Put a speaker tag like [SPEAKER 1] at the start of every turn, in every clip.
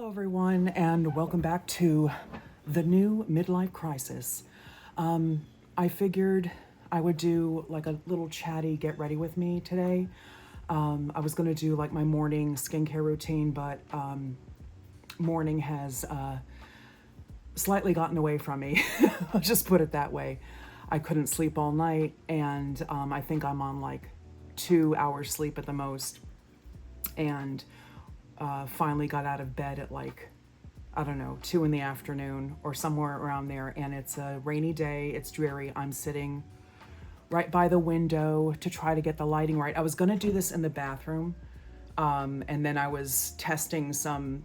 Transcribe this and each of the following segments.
[SPEAKER 1] Hello everyone, and welcome back to the new midlife crisis. I figured I would do like a little chatty get ready with me today. I was gonna do like my morning skincare routine, but morning has slightly gotten away from me. I'll just put it that way. I couldn't sleep all night, and I think I'm on like 2 hours sleep at the most, and finally got out of bed at like, I don't know, 2 in the afternoon or somewhere around there. And it's a rainy day, it's dreary. I'm sitting right by the window to try to get the lighting right. I was gonna do this in the bathroom. And then I was testing some,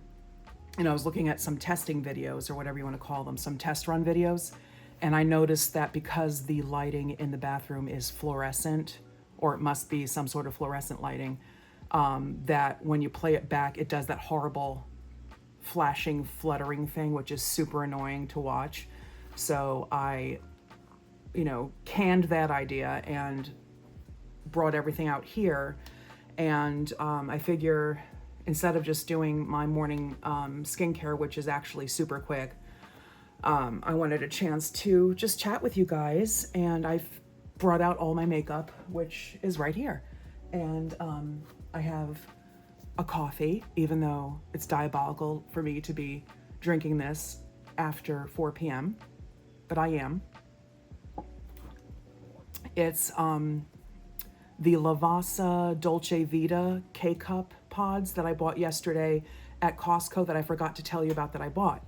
[SPEAKER 1] I was looking at some testing videos or whatever you want to call them, some test run videos. And I noticed that because the lighting in the bathroom is fluorescent, or it must be some sort of fluorescent lighting, that when you play it back, it does that horrible flashing, fluttering thing, which is super annoying to watch. So I, canned that idea and brought everything out here. And I figure instead of just doing my morning skincare, which is actually super quick, I wanted a chance to just chat with you guys. And I've brought out all my makeup, which is right here. And I have a coffee, even though it's diabolical for me to be drinking this after 4 p.m., but I am. It's the Lavazza Dolce Vita K-Cup pods that I bought yesterday at Costco that I forgot to tell you about that I bought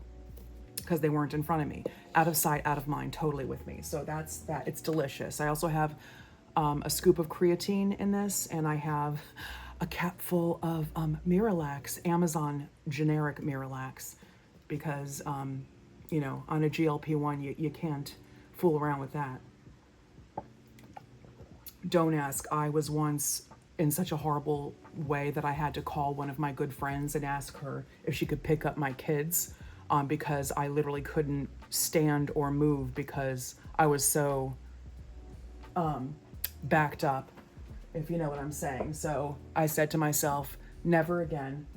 [SPEAKER 1] because they weren't in front of me. Out of sight, out of mind, totally with me. So that's that. It's delicious. I also have a scoop of creatine in this, and I have a cap full of Miralax, Amazon generic Miralax, because, on a GLP-1, you can't fool around with that. Don't ask. I was once in such a horrible way that I had to call one of my good friends and ask her if she could pick up my kids, because I literally couldn't stand or move because I was so backed up, if you know what I'm saying. So I said to myself, never again.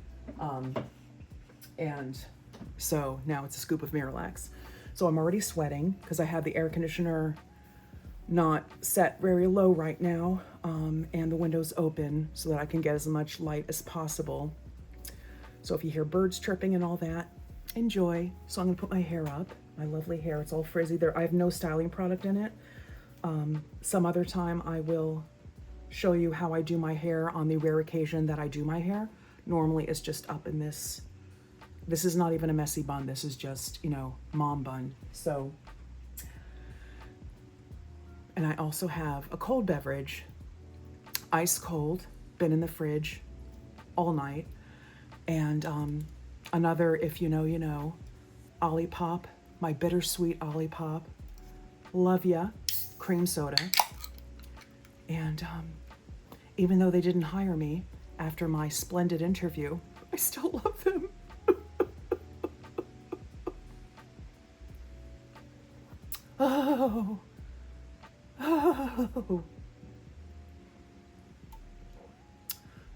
[SPEAKER 1] And so now it's a scoop of Miralax. So I'm already sweating because I have the air conditioner not set very low right now, and the window's open so that I can get as much light as possible. So if you hear birds chirping and all that, enjoy. So I'm gonna put my hair up, my lovely hair. It's all frizzy there. I have no styling product in it. Some other time I will show you how I do my hair on the rare occasion that I do my hair. Normally it's just up in this is not even a messy bun. This is just, mom bun. So, and I also have a cold beverage, ice cold, been in the fridge all night. And another, if you know, you know, Olipop, my bittersweet Olipop. Love ya, cream soda. And even though they didn't hire me after my splendid interview, I still love them. Oh.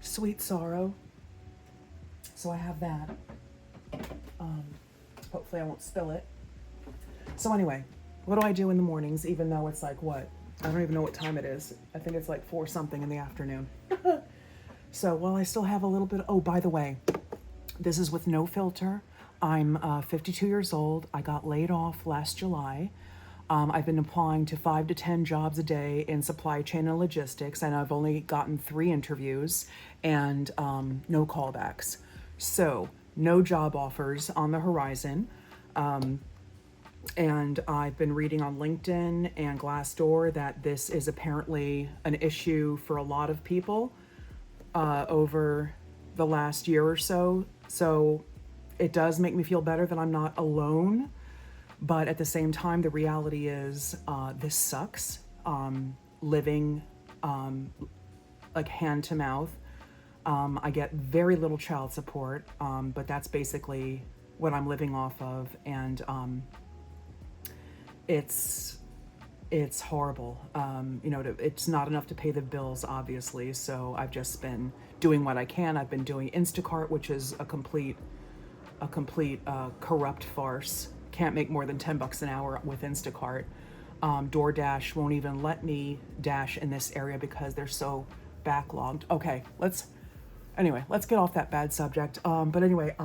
[SPEAKER 1] Sweet sorrow. So I have that. Hopefully I won't spill it. So anyway, what do I do in the mornings, even though it's like, what? I don't even know what time it is. I think it's like 4 something in the afternoon. So while I still have a little bit, oh, by the way, this is with no filter. I'm 52 years old. I got laid off last July. I've been applying to 5 to 10 jobs a day in supply chain and logistics, and I've only gotten 3 interviews and no callbacks. So no job offers on the horizon. And I've been reading on LinkedIn and Glassdoor that this is apparently an issue for a lot of people over the last year or so. So it does make me feel better that I'm not alone. But at the same time, the reality is this sucks. Living like hand to mouth. I get very little child support, but that's basically what I'm living off of. And it's horrible. It's not enough to pay the bills, obviously. So I've just been doing what I can. I've been doing Instacart, which is a complete a complete corrupt farce. Can't make more than $10 an hour with Instacart. DoorDash won't even let me dash in this area because they're so backlogged. Okay, let's get off that bad subject. But anyway,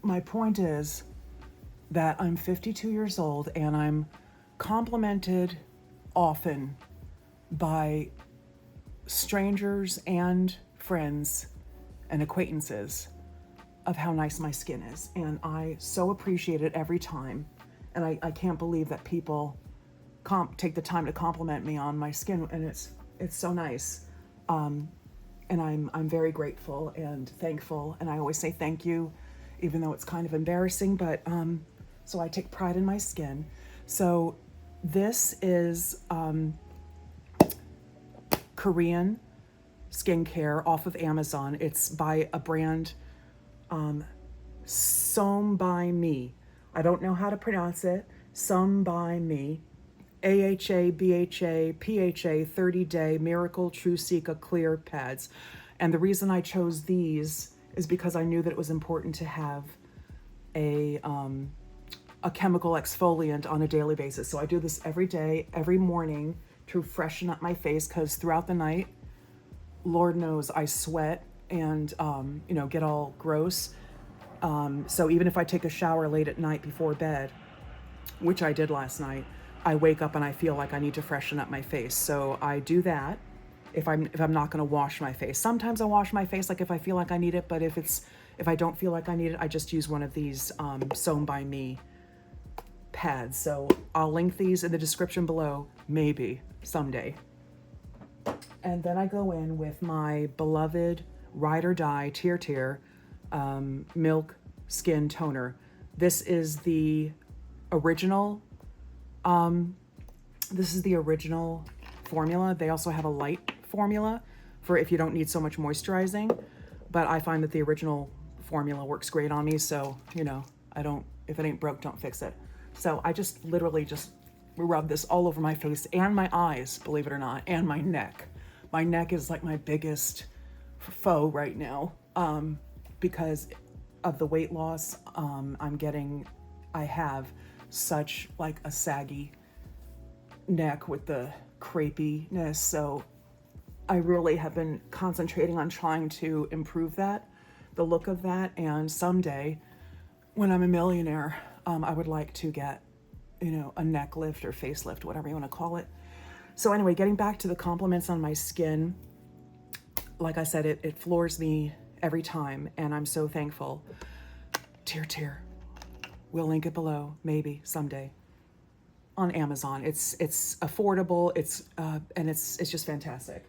[SPEAKER 1] my point is that I'm 52 years old and I'm complimented often by strangers and friends and acquaintances of how nice my skin is. And I so appreciate it every time. And I can't believe that people take the time to compliment me on my skin, and it's so nice. And I'm very grateful and thankful, and I always say thank you, even though it's kind of embarrassing, but so I take pride in my skin. So this is Korean skincare off of Amazon. It's by a brand, Serum by Me. I don't know how to pronounce it. Serum by Me. AHA, BHA, PHA, 30-day Miracle True Cica Clear Pads. And the reason I chose these is because I knew that it was important to have a chemical exfoliant on a daily basis. So I do this every day, every morning to freshen up my face, because throughout the night, Lord knows I sweat and, get all gross. So even if I take a shower late at night before bed, which I did last night, I wake up and I feel like I need to freshen up my face. So I do that if I'm not going to wash my face. Sometimes I wash my face, like if I feel like I need it, but if I don't feel like I need it, I just use one of these Serum by Me pads. So I'll link these in the description below, maybe someday. And then I go in with my beloved Ride or Die TirTir Milk Skin Toner. This is the original. This is the original formula. They also have a light formula for if you don't need so much moisturizing, but I find that the original formula works great on me. So, if it ain't broke, don't fix it. So I just literally just rub this all over my face and my eyes, believe it or not, and my neck. My neck is like my biggest foe right now, because of the weight loss. I have such like a saggy neck with the crepiness. So I really have been concentrating on trying to improve that, the look of that. And someday when I'm a millionaire, I would like to get, a neck lift or facelift, whatever you want to call it. So anyway, getting back to the compliments on my skin, like I said, it floors me every time, and I'm so thankful. TirTir. We'll link it below, maybe someday, on Amazon. It's affordable. It's just fantastic.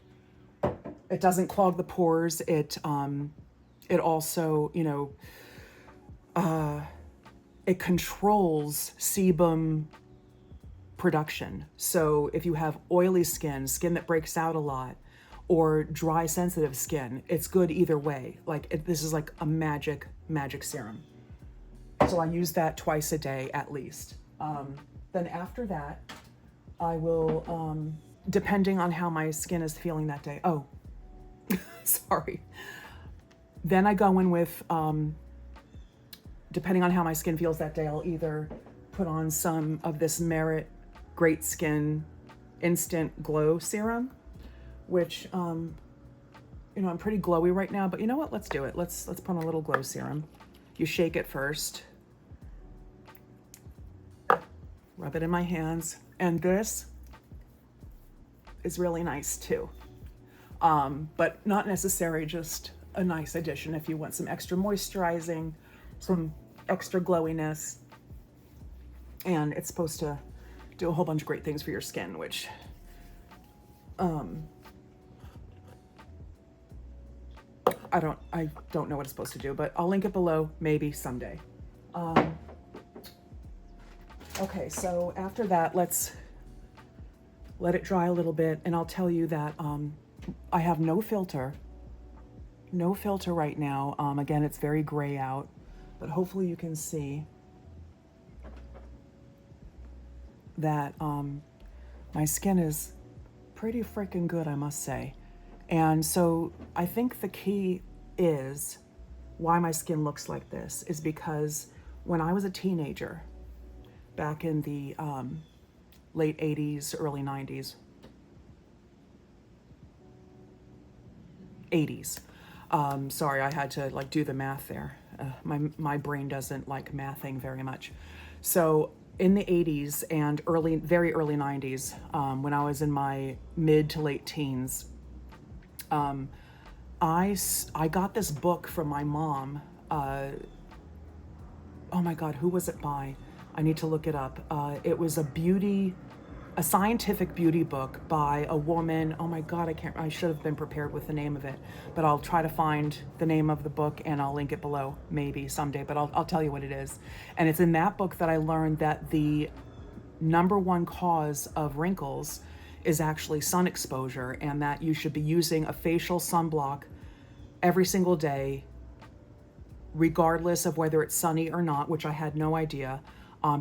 [SPEAKER 1] It doesn't clog the pores. It also, it controls sebum production. So if you have oily skin that breaks out a lot, or dry sensitive skin, it's good either way. This is like a magic serum. So I use that twice a day at least. Then after that, I will, depending on how my skin is feeling that day. Oh, sorry. Then I go in with, depending on how my skin feels that day, I'll either put on some of this Merit Great Skin Instant Glow Serum, which, I'm pretty glowy right now, but you know what? Let's do it. Let's put on a little glow serum. You shake it first. Rub it in my hands. And this is really nice too. But not necessary, just a nice addition if you want some extra moisturizing, some extra glowiness. And it's supposed to do a whole bunch of great things for your skin, which, I don't know what it's supposed to do, but I'll link it below, maybe someday. Okay, so after that, let's let it dry a little bit, and I'll tell you that I have no filter right now. Again, it's very gray out, but hopefully you can see that my skin is pretty freaking good, I must say. And so I think the key is why my skin looks like this is because when I was a teenager, back in the late 80s, early 90s, 80s. Sorry, I had to like do the math there. My brain doesn't like mathing very much. So in the 80s and very early 90s, when I was in my mid to late teens, I got this book from my mom. Oh my God, who was it by? I need to look it up. It was a scientific beauty book by a woman. Oh my God, I should have been prepared with the name of it, but I'll try to find the name of the book and I'll link it below maybe someday, but I'll tell you what it is. And it's in that book that I learned that the number one cause of wrinkles is actually sun exposure, and that you should be using a facial sunblock every single day, regardless of whether it's sunny or not, which I had no idea,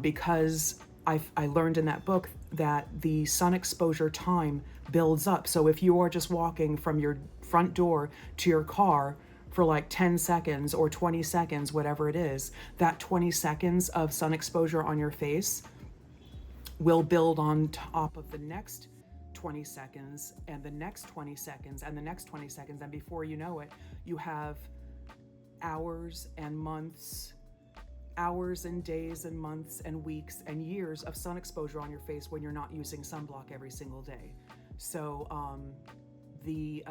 [SPEAKER 1] because I learned in that book that the sun exposure time builds up. So if you are just walking from your front door to your car for like 10 seconds or 20 seconds, whatever it is, that 20 seconds of sun exposure on your face will build on top of the next 20 seconds and the next 20 seconds and the next 20 seconds. And before you know it, you have hours and days and months and weeks and years of sun exposure on your face when you're not using sunblock every single day. So the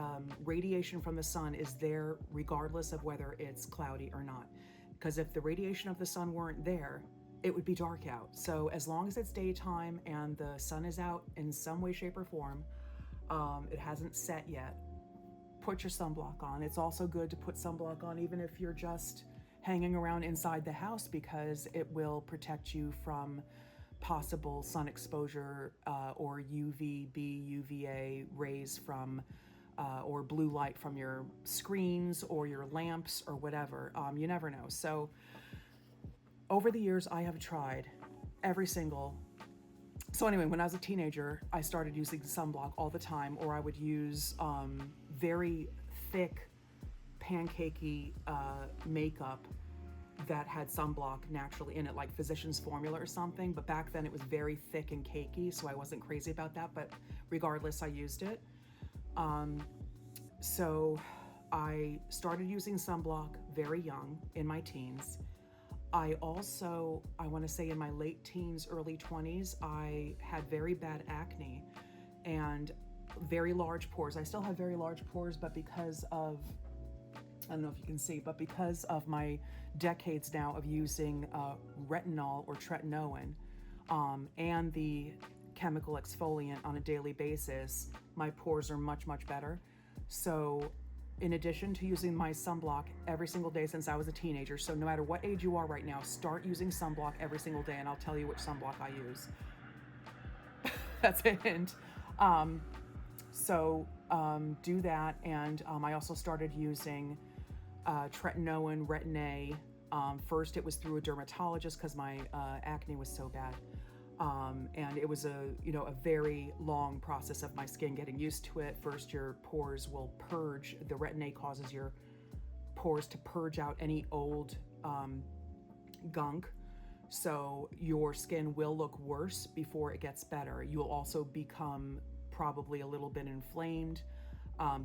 [SPEAKER 1] radiation from the sun is there regardless of whether it's cloudy or not. Because if the radiation of the sun weren't there, it would be dark out. So as long as it's daytime and the sun is out in some way, shape, or form, it hasn't set yet, put your sunblock on. It's also good to put sunblock on even if you're just hanging around inside the house, because it will protect you from possible sun exposure or UVB, UVA rays from or blue light from your screens or your lamps or whatever. You never know. So over the years, I have tried every single. So anyway, when I was a teenager, I started using sunblock all the time, or I would use very thick, pancakey makeup that had sunblock naturally in it, like Physicians Formula or something. But back then it was very thick and cakey, so I wasn't crazy about that. But regardless, I used it. So I started using sunblock very young in my teens. I want to say in my late teens, early 20s, I had very bad acne and very large pores. I still have very large pores, but because of, I don't know if you can see, but because of my decades now of using retinol or tretinoin and the chemical exfoliant on a daily basis, my pores are much, much better. So in addition to using my sunblock every single day since I was a teenager, so no matter what age you are right now, start using sunblock every single day, and I'll tell you which sunblock I use. That's a hint. Do that, and I also started using Tretinoin, Retin-A. First, it was through a dermatologist because my acne was so bad. And it was a very long process of my skin getting used to it. First, your pores will purge. The Retin-A causes your pores to purge out any old gunk. So your skin will look worse before it gets better. You'll also become probably a little bit inflamed,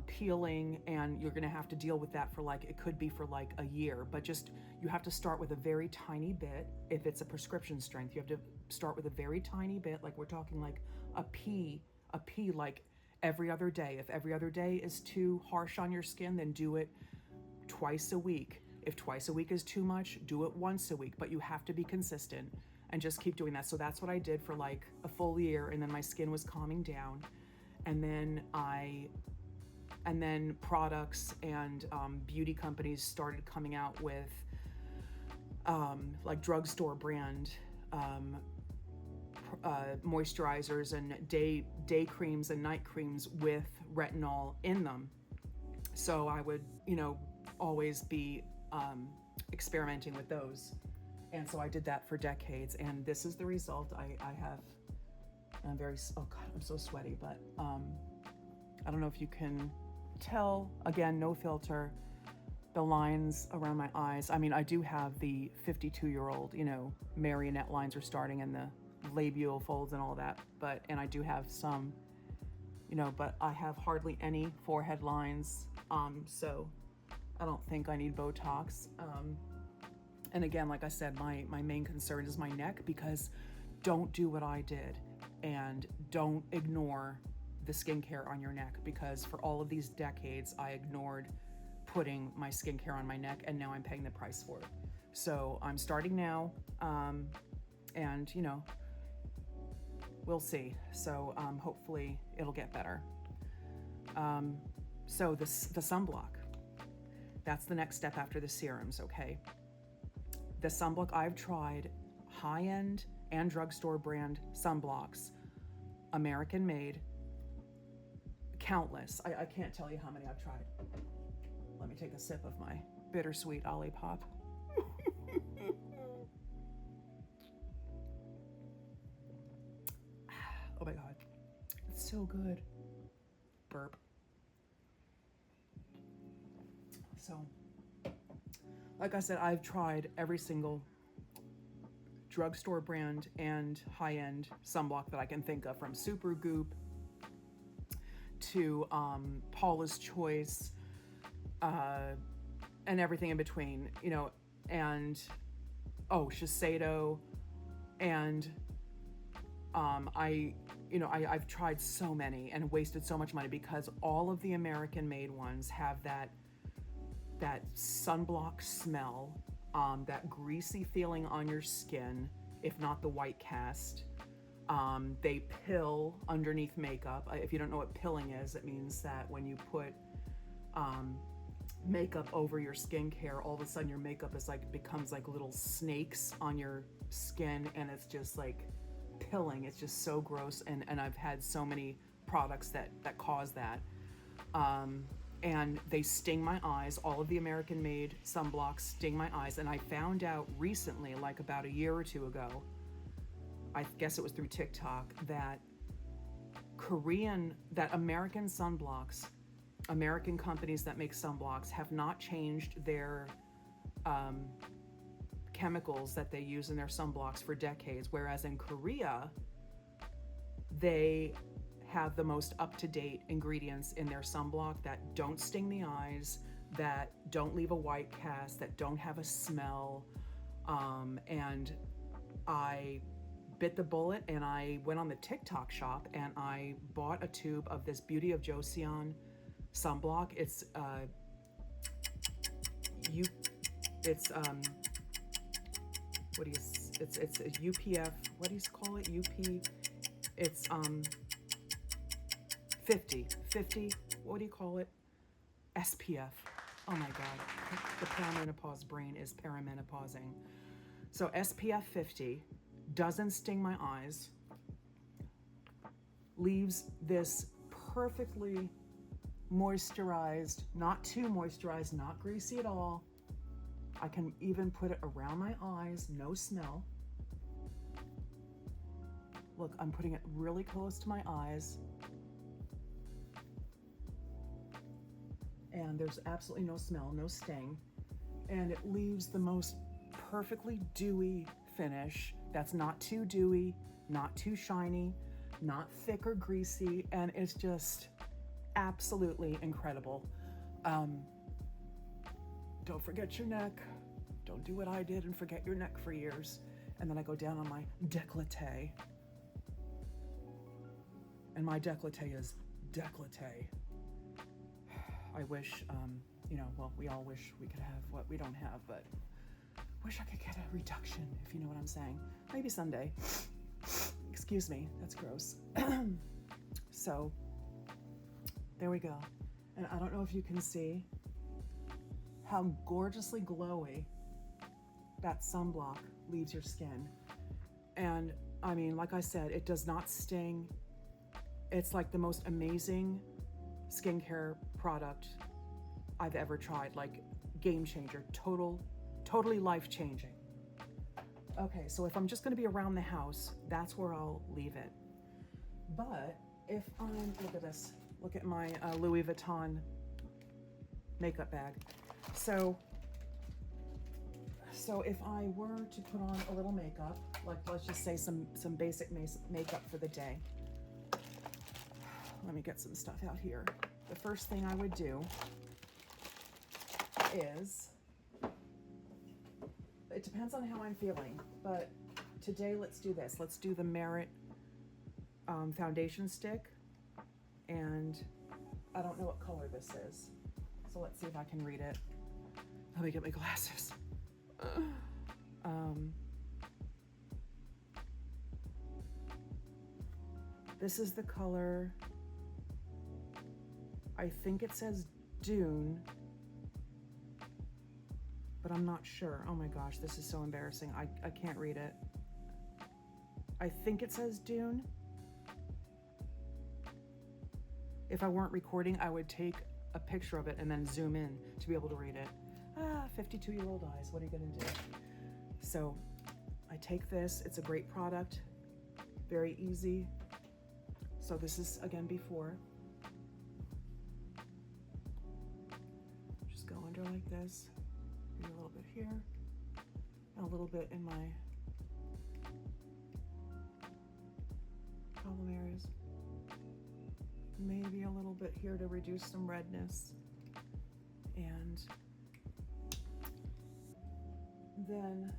[SPEAKER 1] peeling, and you're gonna have to deal with that for it could be for a year. But you have to start with a very tiny bit. If it's a prescription strength, you have to start with a very tiny bit, we're talking a pea every other day. If every other day is too harsh on your skin, then do it twice a week. If twice a week is too much, do it once a week, but you have to be consistent and just keep doing that. So that's what I did for a full year, and then my skin was calming down. And then products and beauty companies started coming out with drugstore brand moisturizers and day creams and night creams with retinol in them. So I would, always be experimenting with those. And so I did that for decades, and this is the result I have. I'm I'm so sweaty, but I don't know if you can tell. Again, no filter. the lines around my eyes. I mean, I do have the 52-year-old, marionette lines are starting and the labial folds and all that, and I do have some, but I have hardly any forehead lines, so I don't think I need Botox. And again, like I said, my main concern is my neck, because don't do what I did and don't ignore the skincare on your neck, because for all of these decades, I ignored putting my skincare on my neck, and now I'm paying the price for it. So I'm starting now, and we'll see. So hopefully it'll get better. So the sunblock, that's the next step after the serums, okay? The sunblock, I've tried high-end and drugstore brand sunblocks, American made, countless. I can't tell you how many I've tried. Let me take a sip of my bittersweet Olipop. Oh my God, it's so good. Burp. So, like I said, I've tried every single drugstore brand and high-end sunblock that I can think of, from Supergoop to Paula's Choice, and everything in between, and Shiseido, and I've tried so many and wasted so much money, because all of the American-made ones have that sunblock smell, that greasy feeling on your skin, if not the white cast. They pill underneath makeup. If you don't know what pilling is, it means that when you put makeup over your skincare, all of a sudden your makeup becomes like little snakes on your skin, and it's just like pilling. It's just so gross, and I've had so many products that cause that. And they sting my eyes. All of the American-made sunblocks sting my eyes. And I found out recently, like about a year or two ago, I guess it was through TikTok, that American sunblocks, American companies that make sunblocks, have not changed their chemicals that they use in their sunblocks for decades. Whereas in Korea, they have the most up-to-date ingredients in their sunblock that don't sting the eyes, that don't leave a white cast, that don't have a smell. And I bit the bullet, and I went on the TikTok shop and I bought a tube of this Beauty of Joseon sunblock. It's it's a UPF, what do you call it? It's 50, what do you call it? SPF. Oh my God, the perimenopause brain is perimenopausing. So SPF 50 doesn't sting my eyes, leaves this perfectly moisturized, not too moisturized, not greasy at all. I can even put it around my eyes, no smell. Look, I'm putting it really close to my eyes. And there's absolutely no smell, no sting. And it leaves the most perfectly dewy finish that's not too dewy, not too shiny, not thick or greasy, and it's just absolutely incredible. Don't forget your neck. Don't do what I did and forget your neck for years. And then I go down on my décolleté. And my décolleté is décolleté. I wish, we all wish we could have what we don't have, but wish I could get a reduction, if you know what I'm saying. Maybe someday. Excuse me, that's gross. So, there we go. And I don't know if you can see how gorgeously glowy that sunblock leaves your skin. And I mean, like I said, it does not sting. It's like the most amazing skincare product I've ever tried, like game changer, totally life-changing. Okay, so if I'm just gonna be around the house, that's where I'll leave it. But if look at this, look at my Louis Vuitton makeup bag. So if I were to put on a little makeup, like let's just say some basic makeup for the day. Let me get some stuff out here. The first thing I would do is, it depends on how I'm feeling, but today let's do this. Let's do the Merit foundation stick, and I don't know what color this is, so let's see if I can read it. Let me get my glasses. This is the color, I think it says Dune, but I'm not sure. Oh my gosh, this is so embarrassing. I can't read it. I think it says Dune. If I weren't recording, I would take a picture of it and then zoom in to be able to read it. 52-year-old eyes, what are you gonna do? So I take this, it's a great product, very easy. So this is, again, before. Just go under like this, maybe a little bit here, and a little bit in my problem areas. Maybe a little bit here to reduce some redness. And then,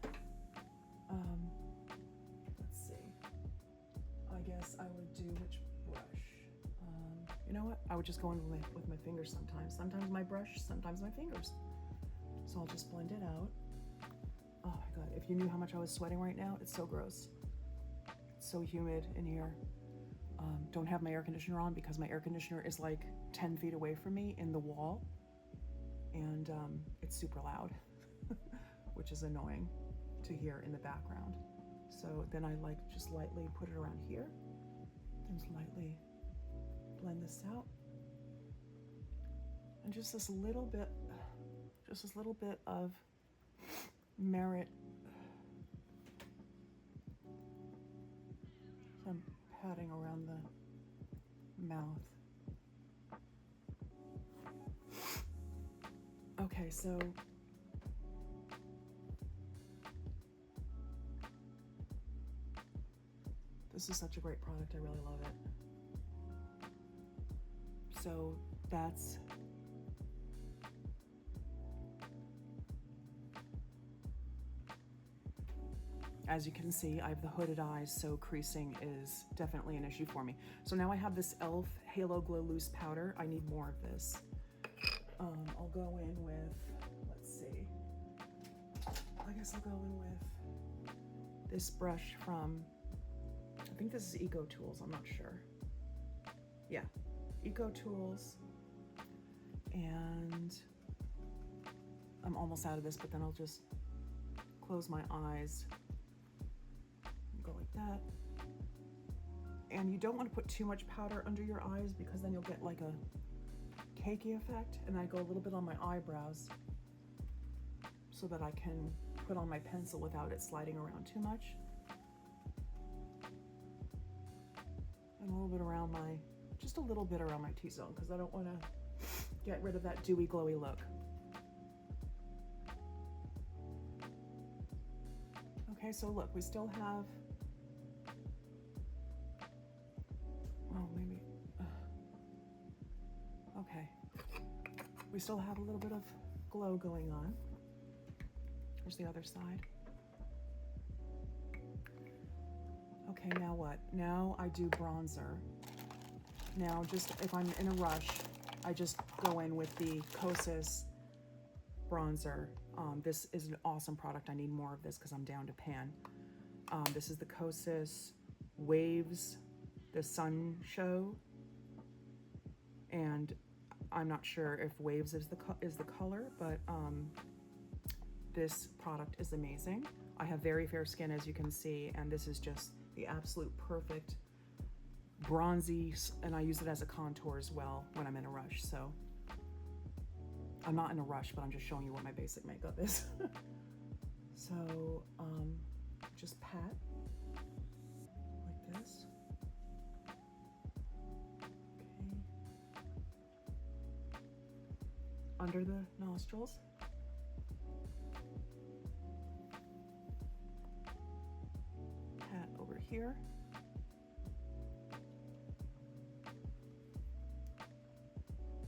[SPEAKER 1] let's see, I guess I would do which brush? You know what? I would just go in with my fingers sometimes. Sometimes my brush, sometimes my fingers. So I'll just blend it out. Oh my God, if you knew how much I was sweating right now, it's so gross. It's so humid in here. Don't have my air conditioner on because my air conditioner is like 10 feet away from me in the wall, and it's super loud, which is annoying to hear in the background. So then I like just lightly put it around here, and lightly blend this out, and just this little bit of Merit, some patting around the mouth. Okay, so this is such a great product. I really love it. So that's as you can see, I have the hooded eyes, so creasing is definitely an issue for me. So now I have this e.l.f. Halo Glow Loose Powder. I need more of this. I'll go in with, let's see, I guess I'll go in with this brush from, I think this is Eco Tools, I'm not sure. Yeah, Eco Tools. And I'm almost out of this, but then I'll just close my eyes. Go like that. And you don't want to put too much powder under your eyes because then you'll get like a cakey effect. And I go a little bit on my eyebrows so that I can put on my pencil without it sliding around too much. And a little bit around my, just a little bit around my T-zone because I don't want to get rid of that dewy, glowy look. Okay, so look, we still have, oh, maybe, okay. We still have a little bit of glow going on. Here's the other side. Okay, now what? Now I do bronzer. Now, just if I'm in a rush, I just go in with the Kosas bronzer. This is an awesome product. I need more of this because I'm down to pan. This is the Kosas Waves, the Sun Show, and I'm not sure if Waves is the color, but this product is amazing. I have very fair skin, as you can see, and this is just the absolute perfect bronzy, and I use it as a contour as well when I'm in a rush. So I'm not in a rush, but I'm just showing you what my basic makeup is. So just pat like this. Okay. Under the nostrils. here.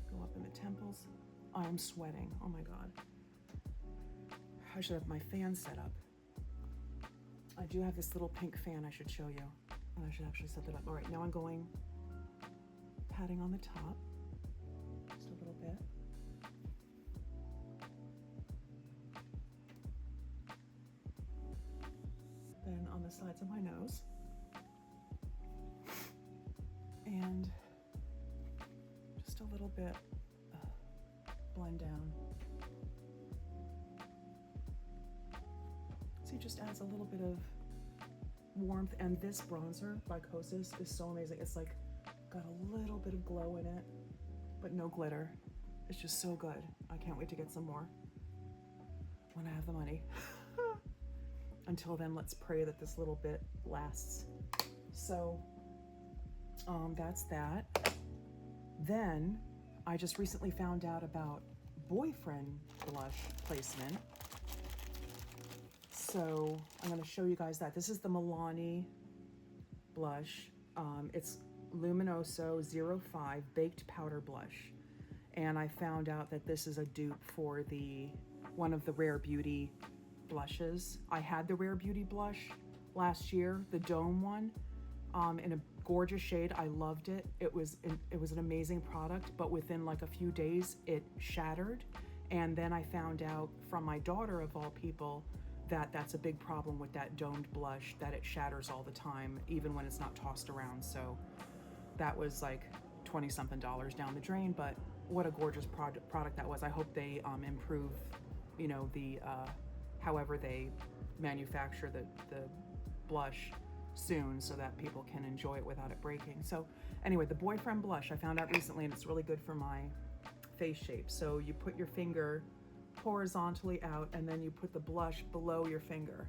[SPEAKER 1] Go up in the temples. I am sweating. Oh my God. I should have my fan set up. I do have this little pink fan I should show you. And I should actually set that up. All right, now I'm going patting on the top. Just a little bit. Then on the sides of my nose. And just a little bit blend down. See, it just adds a little bit of warmth. And this bronzer by Kosas is so amazing. It's like got a little bit of glow in it, but no glitter. It's just so good. I can't wait to get some more when I have the money. Until then, let's pray that this little bit lasts. So that's that. Then I just recently found out about boyfriend blush placement. So I'm going to show you guys that. This is the Milani blush. It's Luminoso 05 Baked Powder Blush. And I found out that this is a dupe for one of the Rare Beauty blushes. I had the Rare Beauty blush last year, the Dome one, in a gorgeous shade. I loved it. It was an amazing product, but within like a few days it shattered. And then I found out from my daughter, of all people, that that's a big problem with that domed blush, that it shatters all the time, even when it's not tossed around. So that was like $20-something down the drain, but what a gorgeous product that was. I hope they improve, you know, the however they manufacture the blush soon, so that people can enjoy it without it breaking. So anyway, the boyfriend blush I found out recently, and it's really good for my face shape. So you put your finger horizontally out, and then you put the blush below your finger,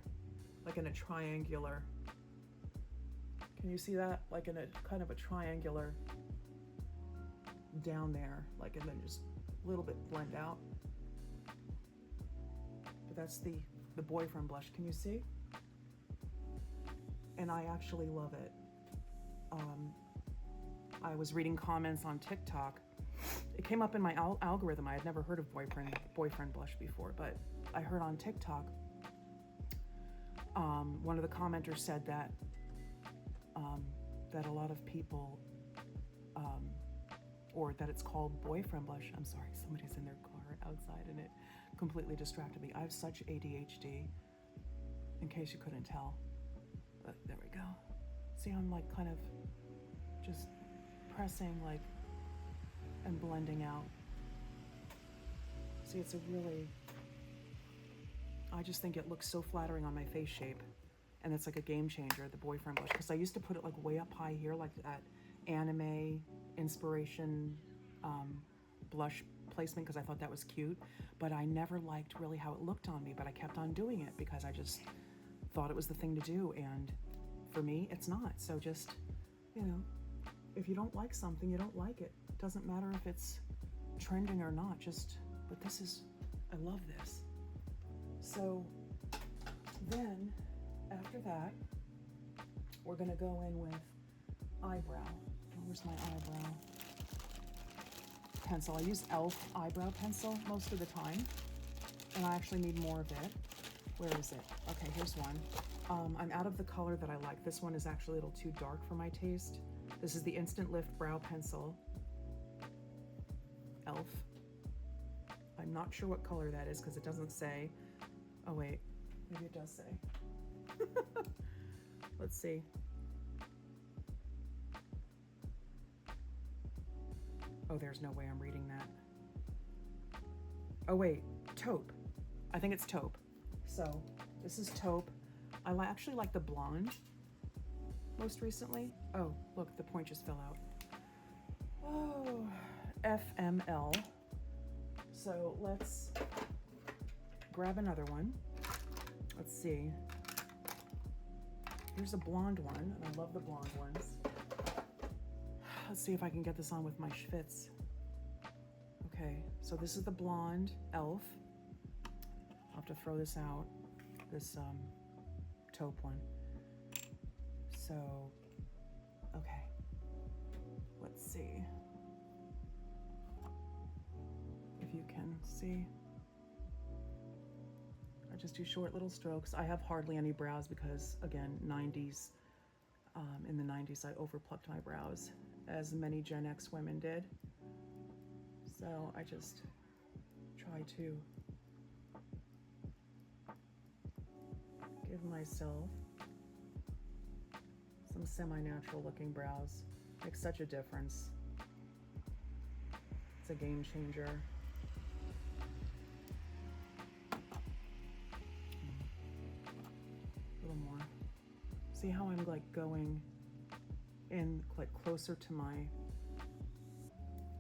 [SPEAKER 1] like in a triangular. Can you see that? Like in a kind of a triangular down there, like, and then just a little bit blend out. But that's the boyfriend blush. Can you see? And I actually love it. I was reading comments on TikTok. It came up in my algorithm. I had never heard of boyfriend blush before, but I heard on TikTok, one of the commenters said that that a lot of people, or that it's called boyfriend blush. I'm sorry, somebody's in their car outside and it completely distracted me. I have such ADHD, in case you couldn't tell. But there we go. See, I'm like kind of just pressing like and blending out. See, it's a really, I just think it looks so flattering on my face shape. And it's like a game changer, the boyfriend blush. Because I used to put it like way up high here, like that anime inspiration blush placement, because I thought that was cute. But I never liked really how it looked on me, but I kept on doing it because I just thought it was the thing to do. And for me, it's not. So just, you know, if you don't like something, you don't like it. It doesn't matter if it's trending or not, just, but this is, I love this. So then after that, we're gonna go in with eyebrow. Where's my eyebrow pencil? I use e.l.f. eyebrow pencil most of the time, and I actually need more of it. Where is it? Okay, here's one. I'm out of the color that I like. This one is actually a little too dark for my taste. This is the Instant Lift Brow Pencil, e.l.f. I'm not sure what color that is because it doesn't say. Oh wait, maybe it does say. Let's see. Oh, there's no way I'm reading that. Oh wait, taupe. I think it's taupe. So this is taupe. I actually like the blonde most recently. Oh, look, the point just fell out. Oh, FML. So let's grab another one. Let's see. Here's a blonde one, and I love the blonde ones. Let's see if I can get this on with my schwitz. Okay, so this is the blonde e.l.f. I'll have to throw this out, this taupe one. So, okay, let's see if you can see. I just do short little strokes. I have hardly any brows because, again, 90s. In the 90s, I overplucked my brows, as many Gen X women did. So I just try to give myself some semi-natural looking brows. Makes such a difference. It's a game changer. A little more. See how I'm like going in like closer to my,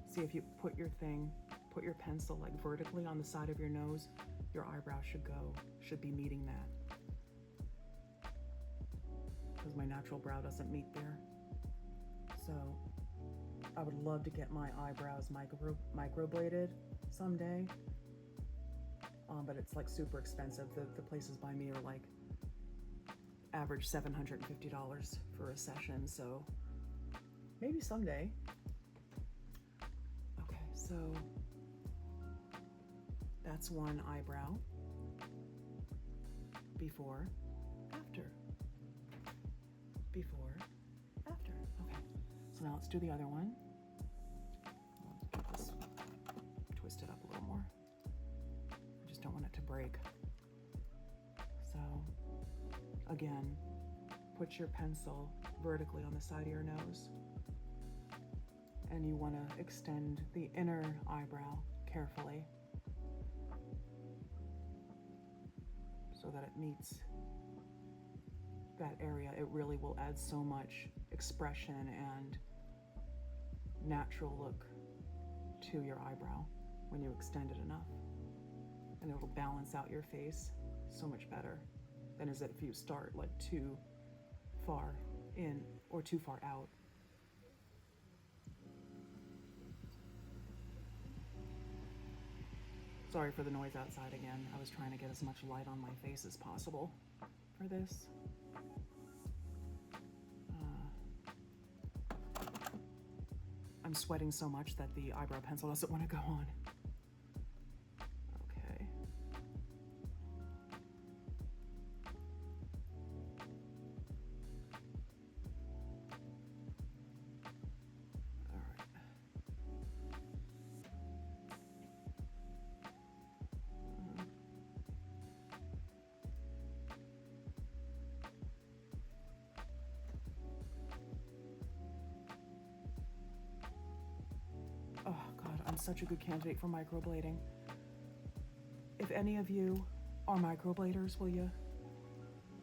[SPEAKER 1] see if you put your pencil like vertically on the side of your nose, your eyebrow should be meeting that. Because my natural brow doesn't meet there. So I would love to get my eyebrows microbladed someday. But it's like super expensive. The places by me are like average $750 for a session, so maybe someday. Okay, so that's one eyebrow. Before, after. Before, after. Okay, so now let's do the other one. Let's get this twisted up a little more. I just don't want it to break. So, again, put your pencil vertically on the side of your nose. And you want to extend the inner eyebrow carefully so that it meets that area. It really will add so much expression and natural look to your eyebrow when you extend it enough. And it will balance out your face so much better than is it if you start like too far in or too far out. Sorry for the noise outside again. I was trying to get as much light on my face as possible for this. I'm sweating so much that the eyebrow pencil doesn't want to go on. Okay. All right. Oh God, I'm such a good candidate for microblading. If any of you are microbladers, will you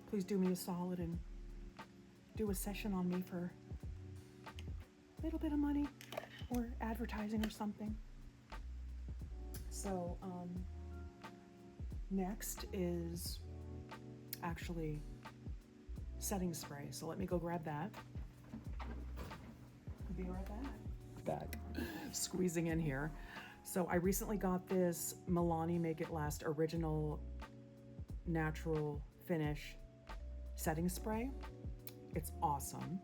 [SPEAKER 1] please do me a solid and do a session on me for a little bit of money or advertising or something? So, next is actually setting spray. So let me go grab that. I'll be right back. Squeezing in here. So I recently got this Milani Make It Last Original Natural Finish setting spray. It's awesome.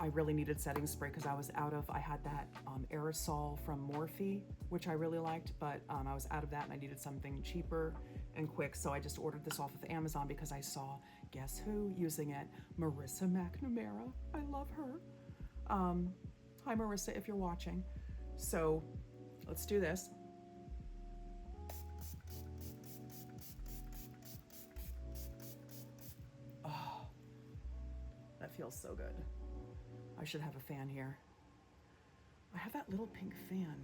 [SPEAKER 1] I really needed setting spray because I had that aerosol from Morphe, which I really liked, but I was out of that and I needed something cheaper and quick. So I just ordered this off of Amazon because I saw, guess who using it? Marissa McNamara. I love her. Hi, Marissa, if you're watching. So let's do this. Oh, that feels so good. I should have a fan here. I have that little pink fan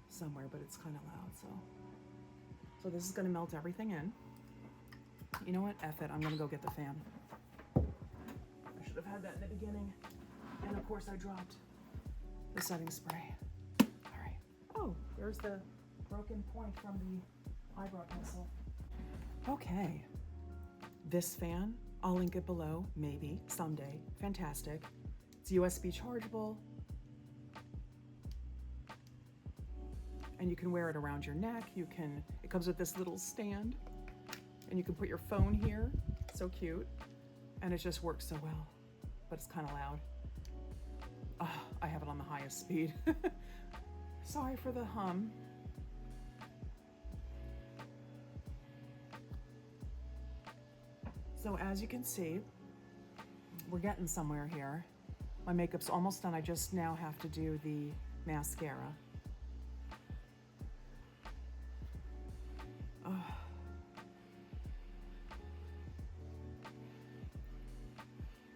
[SPEAKER 1] somewhere, but it's kind of loud, so this is gonna melt everything in. You know what? F it, I'm gonna go get the fan. I should have had that in the beginning. And of course I dropped the setting spray. All right. Oh, there's the broken point from the eyebrow pencil. Okay. This fan, I'll link it below, maybe, someday. Fantastic. It's USB chargeable. And you can wear it around your neck. It comes with this little stand. And you can put your phone here. So cute. And it just works so well. but it's kind of loud. I have it on the highest speed. Sorry for the hum. So as you can see, we're getting somewhere here. My makeup's almost done. I just now have to do the mascara.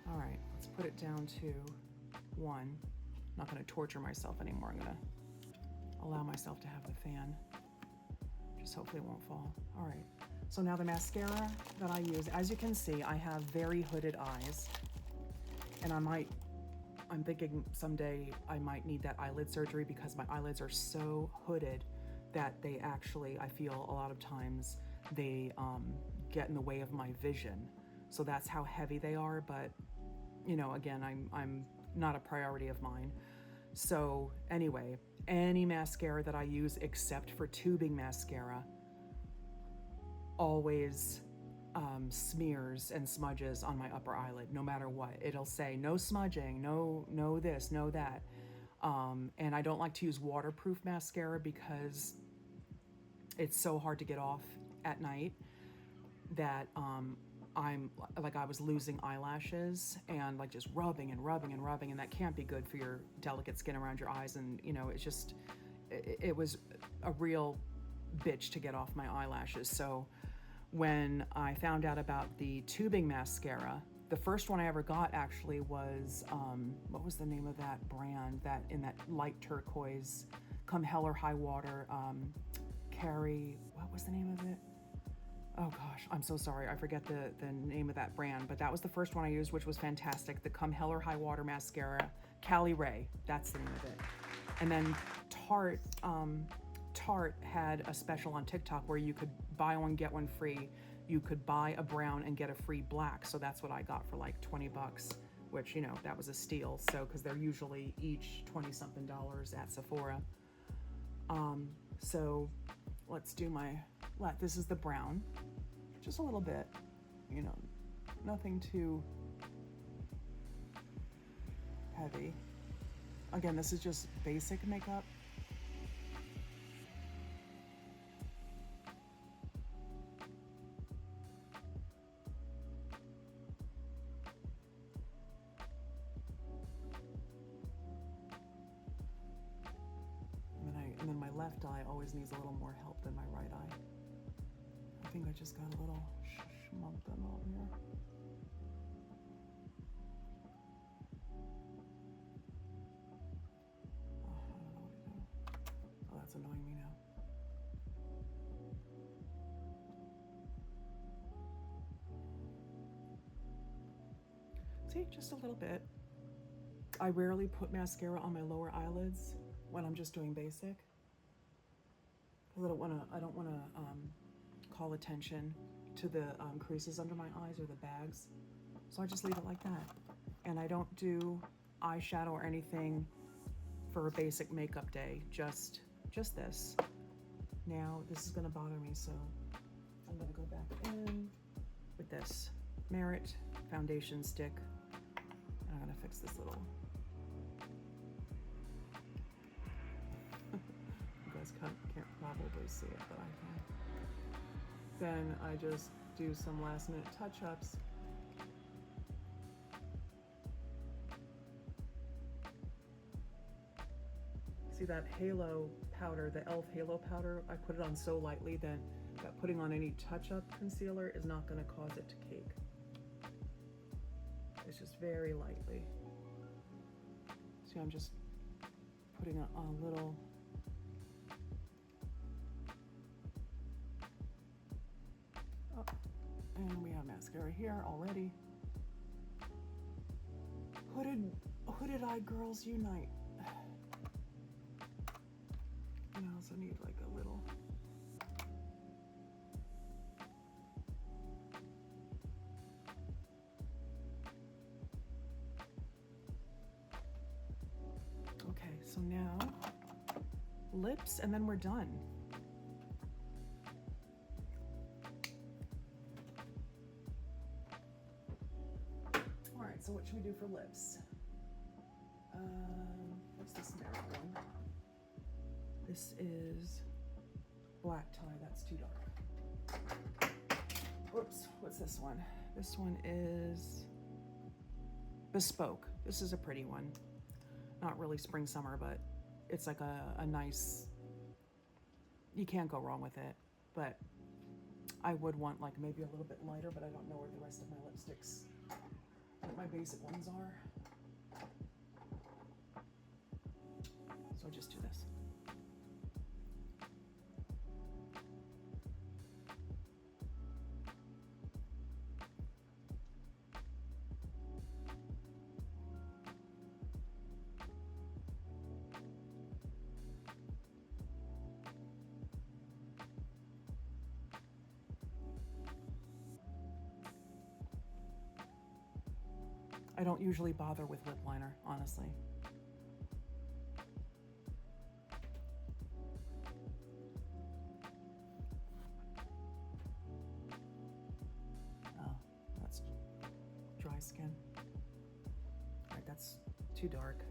[SPEAKER 1] All right, let's put it down to 1. I'm not gonna torture myself anymore. I'm gonna allow myself to have the fan. Just hopefully it won't fall. All right, so now the mascara that I use, as you can see, I have very hooded eyes. And I'm thinking someday I might need that eyelid surgery because my eyelids are so hooded that they actually, I feel a lot of times they get in the way of my vision. So that's how heavy they are, but you know, again, I'm not a priority of mine. So anyway, any mascara that I use except for tubing mascara always smears and smudges on my upper eyelid, no matter what. It'll say no smudging, no this, no that. And I don't like to use waterproof mascara because it's so hard to get off at night that I'm like, I was losing eyelashes and like just rubbing and that can't be good for your delicate skin around your eyes. And you know, it's just, it was a real bitch to get off my eyelashes. So when I found out about the tubing mascara, the first one I ever got actually was, what was the name of that brand that in that light turquoise, come hell or high water, what was the name of it? Oh gosh, I'm so sorry. I forget the name of that brand, but that was the first one I used, which was fantastic. The Come Hell or High Water Mascara, Cali Ray, that's the name of it. And then Tarte had a special on TikTok where you could buy one, get one free. You could buy a brown and get a free black. So that's what I got for like 20 bucks, which, you know, that was a steal. So, cause they're usually each 20 something dollars at Sephora. So let's do this is the brown, just a little bit, you know, nothing too heavy. Again, this is just basic makeup. And then my left eye always needs a little more help than my right eye. I think I just got a little schmumpin over here. Oh, I don't know what to do. Oh, that's annoying me now. See, just a little bit. I rarely put mascara on my lower eyelids when I'm just doing basic. I don't want to call attention to the creases under my eyes or the bags. So I just leave it like that. And I don't do eyeshadow or anything for a basic makeup day, just this. Now this is gonna bother me, so I'm gonna go back in with this Merit foundation stick. And I'm gonna fix this little, you guys can't probably see it, but I can. Then I just do some last minute touch-ups. See that halo powder, the e.l.f. halo powder, I put it on so lightly that putting on any touch-up concealer is not gonna cause it to cake. It's just very lightly. See, I'm just putting a little. Oh, and we have mascara here already. Hooded eye girls unite. And I also need like a little. Okay, so now lips, and then we're done. All right, so what should we do for lips? What's this narrow one? This is black tie, that's too dark. Whoops, what's this one? This one is Bespoke. This is a pretty one. Not really spring, summer, but it's like a nice, you can't go wrong with it. But I would want like maybe a little bit lighter, but I don't know where the rest of my lipsticks, what my basic ones are. So I'll just do this. I don't usually bother with lip liner, honestly. Oh, that's dry skin. All right, that's too dark.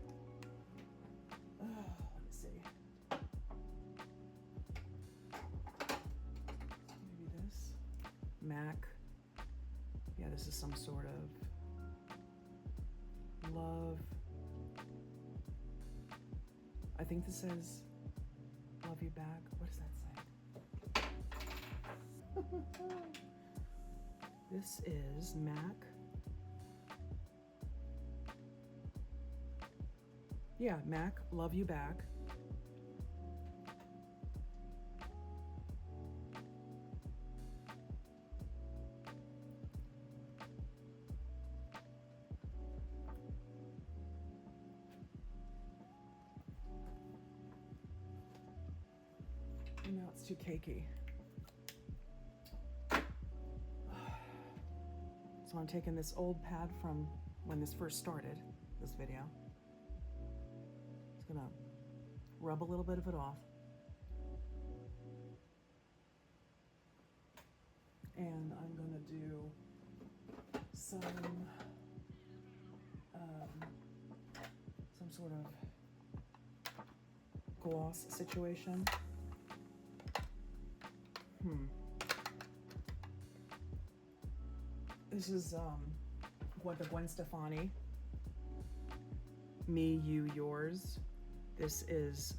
[SPEAKER 1] Oh, let me see. Maybe this. MAC. Yeah, this is some sort of love. I think this says love you back. What does that say? This is MAC. Yeah, MAC, love you back. Now it's too cakey. So I'm taking this old pad from when this first started, this video. Just gonna rub a little bit of it off. And I'm gonna do some sort of gloss situation. This is what the Gwen Stefani, Me, You, Yours. This is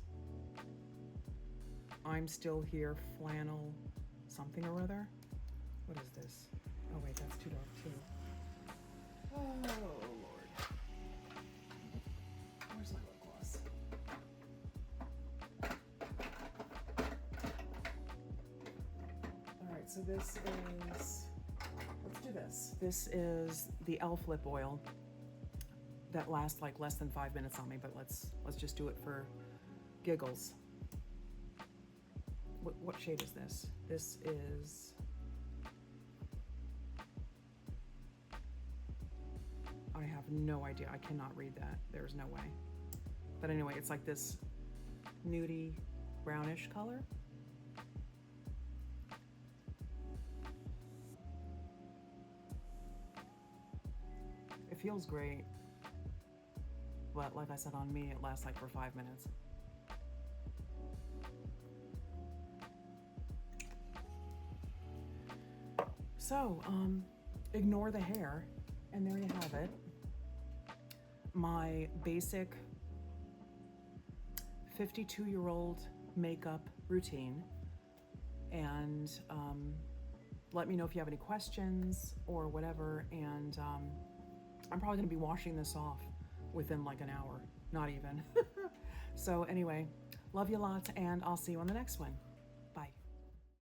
[SPEAKER 1] I'm Still Here flannel something or other. What is this? Oh wait, that's too dark too. Oh Lord. Where's my lip gloss? All right, so this is, let's do this. This is the e.l.f. lip oil that lasts like less than 5 minutes on me, but let's just do it for giggles. What shade is this? This is, I have no idea. I cannot read that. There's no way. But anyway, it's like this nudie brownish color. It feels great, but like I said, on me, it lasts like for 5 minutes. So, ignore the hair, and there you have it. My basic 52-year-old makeup routine. And let me know if you have any questions or whatever, and I'm probably gonna be washing this off within like an hour, not even. So anyway, love you lots, and I'll see you on the next one.